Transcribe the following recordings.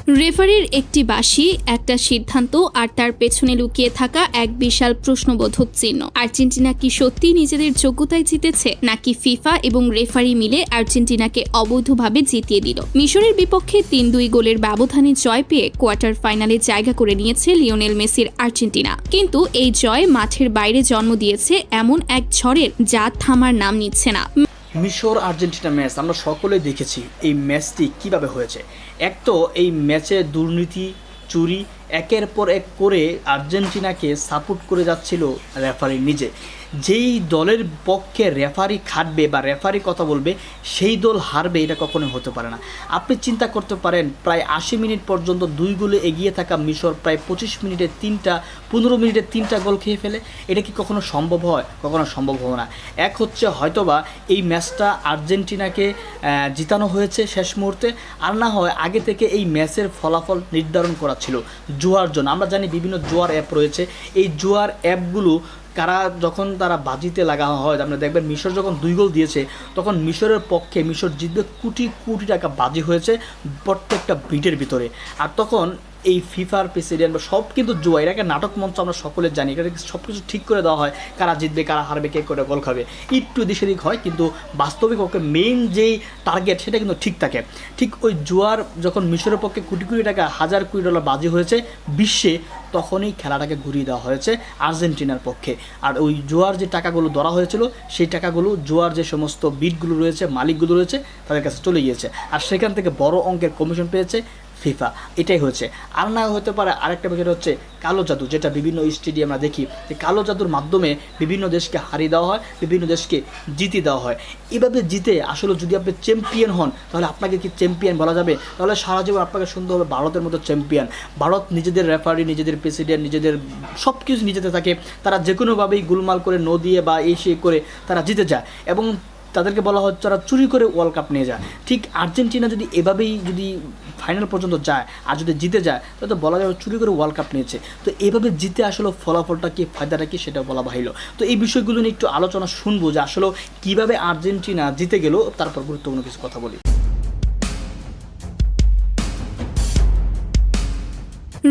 রেফারির একটি বাঁশি, একটা সিদ্ধান্ত আর তার পেছনে লুকিয়ে থাকা এক বিশাল প্রশ্নবোধক চিহ্ন। আর্জেন্টিনা কি সত্যি নিজেদের যোগ্যতায় জিতেছে, নাকি ফিফা এবং রেফারি মিলে আর্জেন্টিনাকে অবৈধভাবে জিতিয়ে দিল? মিশরের বিপক্ষে ৩-২ গোলের ব্যবধানে জয় পেয়ে কোয়ার্টার ফাইনালে জায়গা করে নিয়েছে লিওনেল মেসির আর্জেন্টিনা। কিন্তু এই জয় মাঠের বাইরে জন্ম দিয়েছে এমন এক ঝড়ের যা থামার নাম নিচ্ছে না। মিশর আর্জেন্টিনা ম্যাচ আমরা সকলেই দেখেছি এই ম্যাচটি কিভাবে হয়েছে। এক তো এই ম্যাচে দুর্নীতি, চুরি একের পর এক করে আর্জেন্টিনাকে সাপোর্ট করে যাচ্ছিল রেফারি নিজে। যেই দলের পক্ষে রেফারি খাটবে বা রেফারি কথা বলবে সেই দল হারবে, এটা কখনোই হতে পারে না। আপনি চিন্তা করতে পারেন, প্রায় ৮০ মিনিট পর্যন্ত ২ গোলে এগিয়ে থাকা মিশর প্রায় ২৫ মিনিটে ১৫ মিনিটে ৩টা গোল খেয়ে ফেলে। এটা কি কখনো সম্ভব হয়? কখনো সম্ভব হবে না। এক হচ্ছে হয়তোবা এই ম্যাচটা আর্জেন্টিনাকে জিতানো হয়েছে শেষ মুহূর্তে, আর না হয় আগে থেকে এই ম্যাচের ফলাফল নির্ধারণ করা ছিল জুয়ার জন্য। আমরা জানি বিভিন্ন জুয়ার অ্যাপ রয়েছে। এই জুয়ার অ্যাপগুলো যখন তারা বাজিতে লাগা হয়, আপনি দেখবেন মিশর যখন ২ গোল দিয়েছে তখন মিশরের পক্ষে মিশর জিতবে কোটি কোটি টাকা বাজি হয়েছে প্রত্যেকটা বিটের ভিতরে। আর তখন এই ফিফার প্রেসিডেন্ট বা সব কিন্তু জুয়া, এটাকে নাটক মঞ্চ আমরা সকলে জানি। এটা সব কিছু ঠিক করে দেওয়া হয়, কারা জিতবে কারা হারবে কে করে গোল খাবে, একটু এদিক সেদিক হয়, কিন্তু বাস্তবিক ওকে মেইন যেই টার্গেট সেটা কিন্তু ঠিক থাকে। ঠিক ওই জুয়ার যখন মিশরের পক্ষে কোটি কোটি টাকা, হাজার কোটি ডলার বাজি হয়েছে বিশ্বে, তখনই খেলাটাকে ঘুরিয়ে দেওয়া হয়েছে আর্জেন্টিনার পক্ষে। আর ওই জুয়ার যে টাকাগুলো ধরা হয়েছিল সেই টাকাগুলো জুয়ার যে সমস্ত বিটগুলো রয়েছে, মালিকগুলো রয়েছে, তাদের কাছে চলে গিয়েছে। আর সেখান থেকে বড় অঙ্কের কমিশন পেয়েছে ফিফা। এটাই হচ্ছে। আর না হতে পারে আরেকটা বিষয় হচ্ছে কালো জাদু, যেটা বিভিন্ন স্টেডিয়ামে আমরা দেখি যে কালো জাদুর মাধ্যমে বিভিন্ন দেশকে হারিয়ে দেওয়া হয়, বিভিন্ন দেশকে জিতিয়ে দেওয়া হয়। এভাবে জিতে আসলে যদি আপনি চ্যাম্পিয়ন হন তাহলে আপনাকে কি চ্যাম্পিয়ন বলা যাবে? তাহলে সারা জীবন আপনাকে শুনতে হবে ভারতের মতো চ্যাম্পিয়ন। ভারত নিজেদের রেফারি, নিজেদের প্রেসিডেন্ট, নিজেদের সব কিছু নিজেদের থাকে, তারা যে কোনোভাবেই গোলমাল করে ন দিয়ে বা এই সেই করে তারা জিতে যায় এবং তাদেরকে বলা হচ্ছে তারা চুরি করে ওয়ার্ল্ড কাপ নিয়ে যায়। ঠিক আর্জেন্টিনা যদি এভাবেই যদি ফাইনাল পর্যন্ত যায় আর যদি জিতে যায় তাহলে তো বলা যাবে চুরি করে ওয়ার্ল্ড কাপ নিয়েছে। তো এভাবে জিতে আসলে ফলাফলটা কি, ফায়দাটা কি, সেটা বলা বাহিল। তো এই বিষয়গুলো নিয়ে একটু আলোচনা শুনবো যে আসলে কীভাবে আর্জেন্টিনা জিতে গেল, তারপর গুরুত্বপূর্ণ কিছু কথা বলি।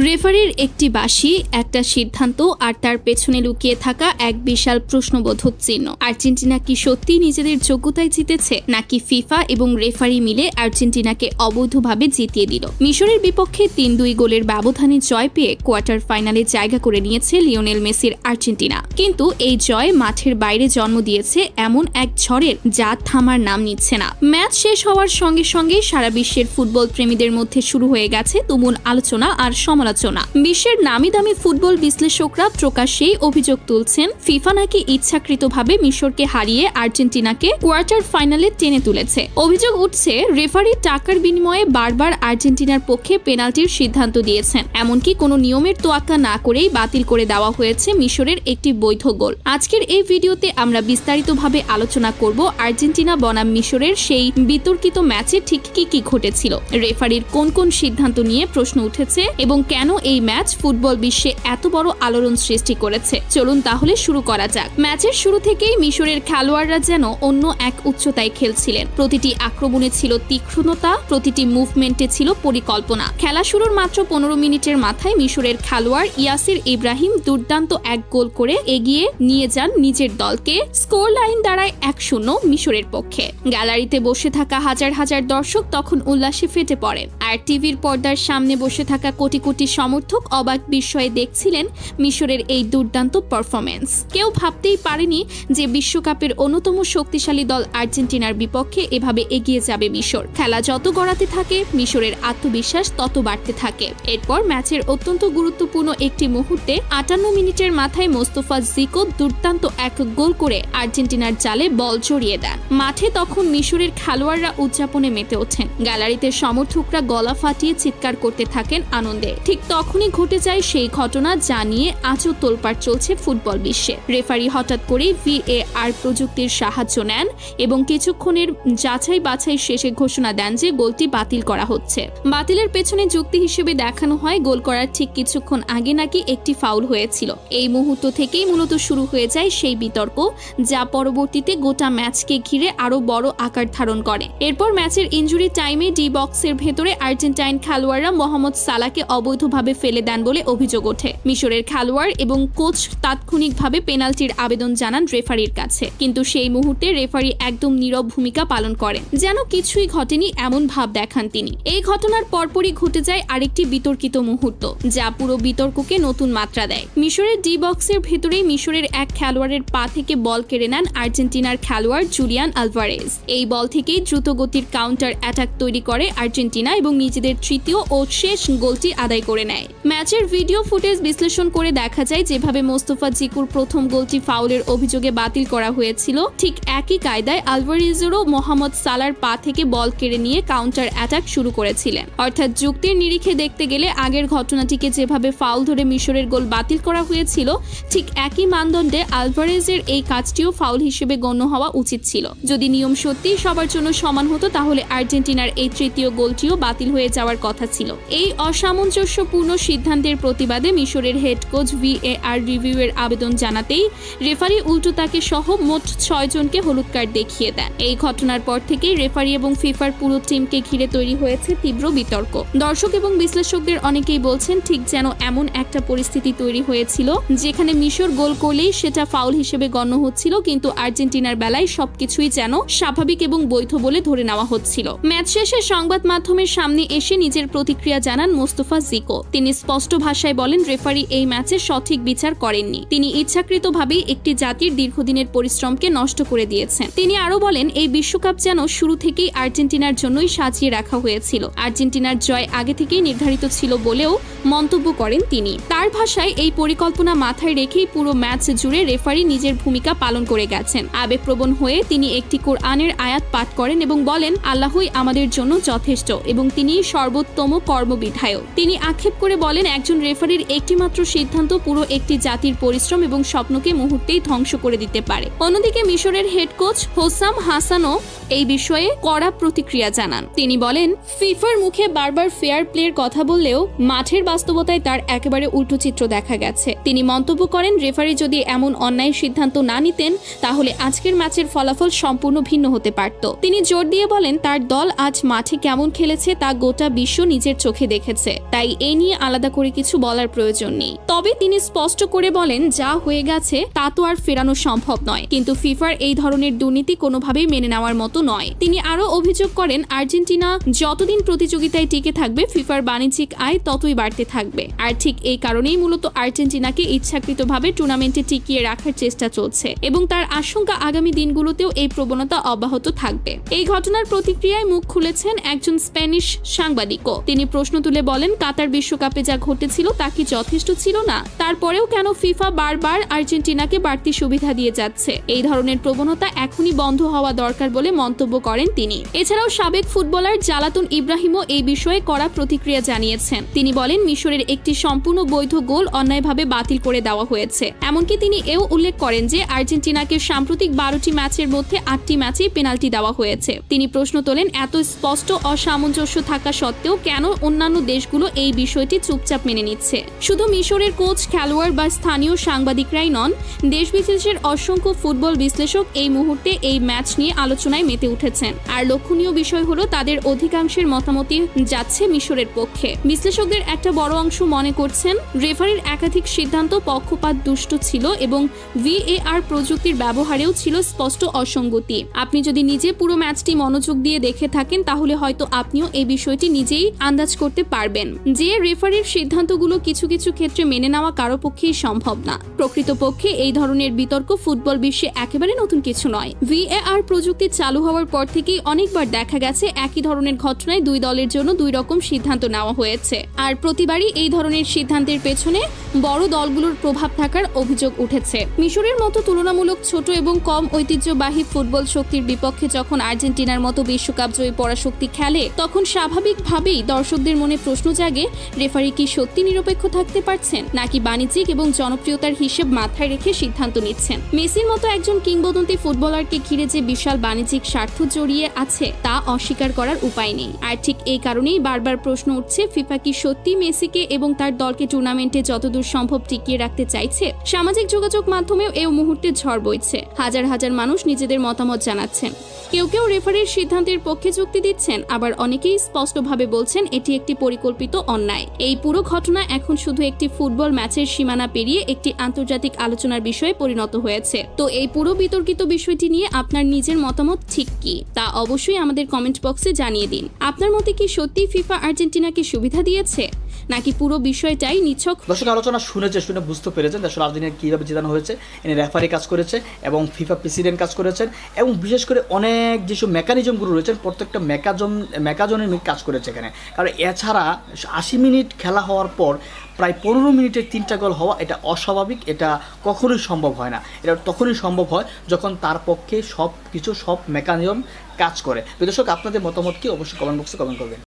রেফারির একটি বাঁশি, একটা সিদ্ধান্ত আর তার পেছনে লুকিয়ে থাকা এক বিশাল প্রশ্নবোধক চিহ্ন। আর্জেন্টিনা কি সত্যি নিজেদের যোগ্যতায় জিতেছে, নাকি ফিফা এবং রেফারি মিলে আর্জেন্টিনাকে অবৈধভাবে জিতিয়ে দিল? মিশরের বিপক্ষে ৩-২ গোলের ব্যবধানে জয় পেয়ে কোয়ার্টার ফাইনালে জায়গা করে নিয়েছে লিওনেল মেসির আর্জেন্টিনা। কিন্তু এই জয় মাঠের বাইরে জন্ম দিয়েছে এমন এক ঝড়ের যা থামার নাম নিচ্ছে না। ম্যাচ শেষ হওয়ার সঙ্গে সঙ্গে সারা বিশ্বের ফুটবল প্রেমীদের মধ্যে শুরু হয়ে গেছে তুমুল আলোচনা আর সমালোচনা। বিশ্বের নামি দামি ফুটবল বিশ্লেষকরা প্রকাশ্যেই অভিযোগ তুলছেন ফিফা নাকি ইচ্ছাকৃতভাবে মিশরকে হারিয়ে আর্জেন্টিনাকে কোয়ার্টার ফাইনালে টেনে তুলেছে। অভিযোগ উঠছে রেফারি টাকার বিনিময়ে বারবার আর্জেন্টিনার পক্ষে পেনাল্টির সিদ্ধান্ত দিয়েছেন, এমনকি কোনো নিয়মের তোয়াক্কা না করেই বাতিল করে দেওয়া হয়েছে মিশরের একটি বৈধ গোল। আজকের এই ভিডিওতে আমরা বিস্তারিতভাবে আলোচনা করব আর্জেন্টিনা বনাম মিশরের সেই বিতর্কিত ম্যাচে ঠিক কি ঘটেছিল, রেফারির কোন কোন সিদ্ধান্ত নিয়ে প্রশ্ন উঠেছে এবং কেন এই ম্যাচ ফুটবল বিশ্বে এত বড় আলোড়ন সৃষ্টি করেছে। চলুন তাহলে শুরু করা যাক। ম্যাচের শুরু থেকেই মিশরের খেলোয়াড়রা যেন অন্য এক উচ্চতায় খেলছিলেন। প্রতিটি আক্রমণে ছিল তীক্ষ্ণতা, প্রতিটি মুভমেন্টে ছিল পরিকল্পনা। খেলা শুরুর মাত্র ১৫ মিনিটের মাথায় মিশরের খেলোয়াড় ইয়াসির ইব্রাহিম দুর্দান্ত এক গোল করে এগিয়ে নিয়ে যান নিজের দলকে। স্কোর লাইন দাঁড়ায় ১-০ মিশরের পক্ষে। গ্যালারিতে বসে থাকা হাজার হাজার দর্শক তখন উল্লাসে ফেটে পড়েন, আর টিভির পর্দার সামনে বসে থাকা কোটি কোটি সমর্থক অবাক বিস্ময়ে দেখছিলেন মিশরের এই দুর্দান্ত পারফরম্যান্স। কেউ ভাবতেই পারেনি যে বিশ্বকাপের অন্যতম শক্তিশালী দল আর্জেন্টিনার বিপক্ষে এভাবে এগিয়ে যাবে মিশর। খেলা যত গড়াতে থাকে মিশরের আত্মবিশ্বাস তত বাড়তে থাকে। এরপর ম্যাচের অত্যন্ত গুরুত্বপূর্ণ একটি মুহূর্তে ৫৮ মিনিটের মাথায় মোস্তফা জিকো দুর্দান্ত এক গোল করে আর্জেন্টিনার জালে বল জড়িয়ে দেন। মাঠে তখন মিশরের খেলোয়াড়রা উদযাপনে মেতে ওঠেন। গ্যালারিতে সমর্থকরা গলা ফাটিয়ে চিৎকার করতে থাকেন আনন্দে। ঠিক তখনই ঘটে যায় সেই ঘটনা যা নিয়ে আজও তোলপাড় চলছে ফুটবল বিশ্বে। রেফারি হঠাৎ করেই VAR প্রযুক্তির সাহায্য নেন এবং কিছুক্ষণের যাচাই বাছাই শেষে ঘোষণা দেন যে গোলটি বাতিল করা হচ্ছে। বাতিলের পেছনে যুক্তি হিসেবে দেখানো হয় গোল করার ঠিক কিছুক্ষণ আগে নাকি একটি ফাউল হয়েছিল। এই মুহূর্ত থেকেই মূলত শুরু হয়ে যায় সেই বিতর্ক যা পরবর্তীতে গোটা ম্যাচকে ঘিরে আরো বড় আকার ধারণ করে। এরপর ম্যাচের ইনজুরি টাইমে ডি বক্সের ভেতরে আর্জেন্টাইন খেলোয়াড়রা মোহাম্মদ সালাহকে অবৈধভাবে ফেলে দেন বলে অভিযোগ ওঠে। মিশরের খেলোয়াড় এবং কোচ তাৎক্ষণিকভাবে পেনাল্টির আবেদন জানান রেফারির কাছে, কিন্তু সেই মুহূর্তে রেফারি একদম নীরব ভূমিকা পালন করেন, যেন কিছুই ঘটেনি এমন ভাব দেখান তিনি। এই ঘটনার পরপরই ঘটে যায় আরেকটি বিতর্কিত মুহূর্ত যা পুরো বিতর্ককে নতুন মাত্রা দেয়। মিশরের ডি বক্সের ভেতরেই মিশরের এক খেলোয়াড়ের পা থেকে বল কেড়ে নেন আর্জেন্টিনার খেলোয়াড় জুলিয়ান আলভারেজ। এই বল থেকেই দ্রুতগতির কাউন্টার অ্যাটাক তৈরি করে আর্জেন্টিনা এবং নিজেদের তৃতীয় ও শেষ গোলটি আদায় করে নেয়। ম্যাচের ভিডিও ফুটেজ বিশ্লেষণ করে দেখা যায় যেভাবে মোস্তফা জিকুর প্রথম গোলটি ফাউলের অভিযোগে বাতিল করা হয়েছিল, ঠিক একই কায়দায় আলভারেজেরও মোহাম্মদ সালার পা থেকে বল কেড়ে নিয়ে কাউন্টার অ্যাটাক শুরু করেছিলেন। অর্থাৎ যুক্তির নিরিখে দেখতে গেলে আগের ঘটনাটিকে যেভাবে ফাউল ধরে মিশরের গোল বাতিল করা হয়েছিল, ঠিক একই মানদণ্ডে আলভারেজের এই কাজটিও ফাউল হিসেবে গণ্য হওয়া উচিত ছিল। যদি নিয়ম সত্যি সবার জন্য সমান হতো তাহলে আর্জেন্টিনার এই তৃতীয় গোলটিও বাতিল হয়ে যাওয়ার কথা ছিল। এই অসামঞ্জস্যপূর্ণ সিদ্ধান্তের প্রতিবাদে মিশরের হেড কোচ VAR রিভিউয়ের আবেদন জানাতেই রেফারি উল্টো তাকে সহ মোট 6 জনকে হলুদ কার্ড দেখিয়ে দেন। এই ঘটনার পর থেকেই রেফারি এবং ফিফার পুরো টিমকে ঘিরে তৈরি হয়েছে তীব্র বিতর্ক। দর্শক এবং বিশ্লেষকদের অনেকেই বলছেন ঠিক যেন এমন একটা পরিস্থিতি তৈরি হয়েছিল যেখানে মিশর গোল করলেই সেটা ফাউল হিসেবে গণ্য হচ্ছিল, কিন্তু আর্জেন্টিনার বেলায় সবকিছুই যেন স্বাভাবিক এবং বৈধ বলে ধরে নেওয়া হচ্ছিল। ম্যাচ শেষে সংবাদ মাধ্যমের সামনে এসে নিজের প্রতিক্রিয়া জানান মোস্তফা জিকো। তিনি স্পষ্ট ভাষায় বলেন রেফারি এই ম্যাচে সঠিক বিচার করেননি। তিনি ইচ্ছাকৃতভাবেই একটি জাতির দীর্ঘদিনের পরিশ্রমকে নষ্ট করে দিয়েছেন। তিনি আরো বলেন এই বিশ্বকাপ যেন শুরু থেকেই আর্জেন্টিনার জন্যই সাজিয়ে রাখা হয়েছিল। আর্জেন্টিনার জয় আগে থেকেই নির্ধারিত ছিল বলেও মন্তব্য করেন তিনি। তার ভাষায় এই পরিকল্পনা মাথায় রেখেই পুরো ম্যাচ জুড়ে রেফারি নিজের ভূমিকা পালন করে গেছেন। আবেগপ্রবণ হয়ে তিনি একটি কোরআনের আয়াত পাঠ করেন এবং বলেন আল্লাহই আমাদের জন্য যথেষ্ট এবং তিনিই সর্বোত্তম কর্মবিধায়ক। তিনি আক্ষেপ করে বলেন একজন রেফারির একটিমাত্র সিদ্ধান্ত পুরো একটি জাতির পরিশ্রম এবং স্বপ্নকে মুহূর্তেই ধ্বংস করে দিতে পারে। অন্যদিকে মিশরের হেড কোচ হোসাম হাসানও এই বিষয়ে কড়া প্রতিক্রিয়া জানান। তিনি বলেন ফিফার মুখে বারবার ফেয়ার প্লের কথা বললেও মাঠের বাস্তবতায় তার একেবারে উল্টো চিত্র দেখা গেছে। তিনি মন্তব্য করেন রেফারি যদি এমন অন্যায় সিদ্ধান্ত না নিতেন তাহলে আজকের ম্যাচের ফলাফল সম্পূর্ণ ভিন্ন হতে পারত। তিনি জোর দিয়ে বলেন তার দল আজ মাঠে কেমন খেলেছে তা গোটা বিশ্ব নিজের চোখে দেখেছে, তাই এ নিয়ে আলাদা করে কিছু বলার প্রয়োজন নেই। তবে তিনি স্পষ্ট করে বলেন যা হয়ে গেছে তা তো আর ফেরানো সম্ভব নয়, কিন্তু ফিফার এই ধরনের দুর্নীতি কোনোভাবেই মেনে নেওয়ার মতো নয়। তিনি আরো অভিযোগ করেন আর্জেন্টিনা যতদিন প্রতিযোগিতায় টিকে থাকবে ফিফার বাণিজ্যিক আয় ততই বাড়তে থাকবে, আর ঠিক এই কারণেই মূলত আর্জেন্টিনাকে ইচ্ছাকৃতভাবে টুর্নামেন্টে টিকিয়ে রাখার চেষ্টা চলছে এবং তার আশঙ্কা আগামী দিনগুলোতেও এই প্রবণতা অব্যাহত থাকবে। এই ঘটনার প্রতিক্রিয়ায় মুখ খুলেছেন একজন স্প্যানিশ সাংবাদিকও। তিনি প্রশ্ন তুলে বলেন কাতার বিশ্বকাপে যা ঘটেছিল তা কি যথেষ্ট ছিল না? তারপরেও কেন ফিফা বারবার আর্জেন্টিনাকে বাড়তি সুবিধা দিয়ে যাচ্ছে? এই ধরনের প্রবণতা এখনই বন্ধ হওয়া দরকার বলে মন্তব্য করেন তিনি। এছাড়াও সাবেক ফুটবলার জালাতুন ইব্রাহিমও এই বিষয়ে কড়া প্রতিক্রিয়া জানিয়েছেন। তিনি বলেন মিশরের একটি সম্পূর্ণ বৈধ গোল অন্যায়ভাবে বাতিল করে দেওয়া হয়েছে। এমনকি তিনি এও উল্লেখ করেন যে আর্জেন্টিনাকে সাম্প্রতিক 12টি ম্যাচের মধ্যে 8টি ম্যাচেই পেনাল্টি দেওয়া হয়েছে। তিনি প্রশ্ন তোলেন এত স্পষ্ট অসামঞ্জস্য থাকা সত্ত্বেও কেন অন্যান্য দেশগুলো এই বিষয়টি চুপচাপ মেনে নিচ্ছে? শুধু মিশরের কোচ, খেলোয়াড় বা স্থানীয় সাংবাদিকরাই নন, দেশ বিদেশের অসংখ্য ফুটবল বিশ্লেষক এই মুহূর্তে এই ম্যাচ নিয়ে আলোচনায় মেতে উঠেছেন। আর লক্ষণীয় বিষয় হলো তাদের অধিকাংশের মতামতই যাচ্ছে মিশরের পক্ষে। বিশ্লেষকদের একটা বড় অংশ মনে করছেন রেফারির একাধিক সিদ্ধান্ত পক্ষপাত দুষ্ট ছিল এবং VAR প্রযুক্তির ব্যবহারেও ছিল স্পষ্ট অসঙ্গতি। আপনি যদি নিজে পুরো ম্যাচটি মনোযোগ দিয়ে দেখে থাকেন তাহলে হয়তো আপনিও এই বিষয়টি নিজেই আন্দাজ করতে পারবেন যে রেফারির সিদ্ধান্তগুলো কিছু কিছু ক্ষেত্রে মেনে নেওয়া কারো পক্ষেই সম্ভব না। প্রকৃতপক্ষে এই ধরনের বিতর্ক ফুটবল বিশ্বে একেবারে নতুন কিছু নয়। VAR প্রযুক্তি চালু হওয়ার পর থেকেই অনেকবার দেখা গেছে একই ধরনের ঘটনায় দুই দলের জন্য দুই রকম সিদ্ধান্ত নেওয়া হয়েছে, আর প্রতিবারই এই ধরনের সিদ্ধান্তের পেছনে বড় দলগুলোর প্রভাব থাকার অভিযোগ উঠেছে। মিশরের মতো তুলনামূলক ছোট এবং কম ঐতিহ্যবাহী ফুটবল শক্তির বিপক্ষে যখন আর্জেন্টিনার মতো বিশ্বকাপ জয়ী পরাশক্তি খেলে তখন স্বাভাবিকভাবেই দর্শকদের মনে প্রশ্ন জাগে রেফারি কি সত্যি নিরপেক্ষ থাকতে পারছেন, নাকি বাণিজ্যিক এবং জনপ্রিয়তার হিসেব মাথায় রেখে সিদ্ধান্ত নিচ্ছেন? মেসির মতো একজন কিংবদন্তি ফুটবলারকে ঘিরে যে বিশাল বাণিজ্যিক স্বার্থ জড়িয়ে আছে তা অস্বীকার করার উপায় নেই। আর ঠিক এই কারণেই বারবার প্রশ্ন উঠছে, ফিফা কি সত্যি মেসিকে এবং তার দলকে টুর্নামেন্টে যতদূর সম্ভব টিকিয়ে রাখতে চাইছে? সামাজিক যোগাযোগ মাধ্যমেও এই মুহূর্তে ঝড় বইছে। হাজার হাজার মানুষ নিজেদের মতামত জানাচ্ছেন। কেউ কেউ রেফারির সিদ্ধান্তের পক্ষে যুক্তি দিচ্ছেন, আবার অনেকেই স্পষ্টভাবে বলছেন এটি একটি পরিকল্পিত অন্যায়। এই পুরো ঘটনা এখন শুধু একটি ফুটবল ম্যাচের সীমানা পেরিয়ে একটি আন্তর্জাতিক আলোচনার বিষয়ে পরিণত হয়েছে। তো এই পুরো বিতর্কিত বিষয়টি নিয়ে আপনার নিজের মতামত ঠিক কি তা অবশ্যই আমাদের কমেন্ট বক্সে জানিয়ে দিন। আপনার মতে কি সত্যি ফিফা আর্জেন্টিনাকে সুবিধা দিয়েছে, নাকি পুরো বিষয়টাই নিছক? দর্শক আলোচনা শুনে বুঝতে পেরেছেন আসলে আর্জেন্টিনা কীভাবে জেতানো হয়েছে। এনে রেফারি কাজ করেছে এবং ফিফা প্রেসিডেন্ট কাজ করেছেন এবং বিশেষ করে অনেক যেসব মেকানিজমগুলো রয়েছেন প্রত্যেকটা মেকাজনের কাজ করেছে এখানে। কারণ এছাড়া 80 মিনিট খেলা হওয়ার পর প্রায় 15 মিনিটে 3টা গোল হওয়া এটা অস্বাভাবিক, এটা কখনোই সম্ভব হয় না। এটা তখনই সম্ভব হয় যখন তার পক্ষে সব মেকানিজম কাজ করে। দর্শক আপনাদের মতামত কি অবশ্যই কমেন্ট বক্সে কমেন্ট করবেন।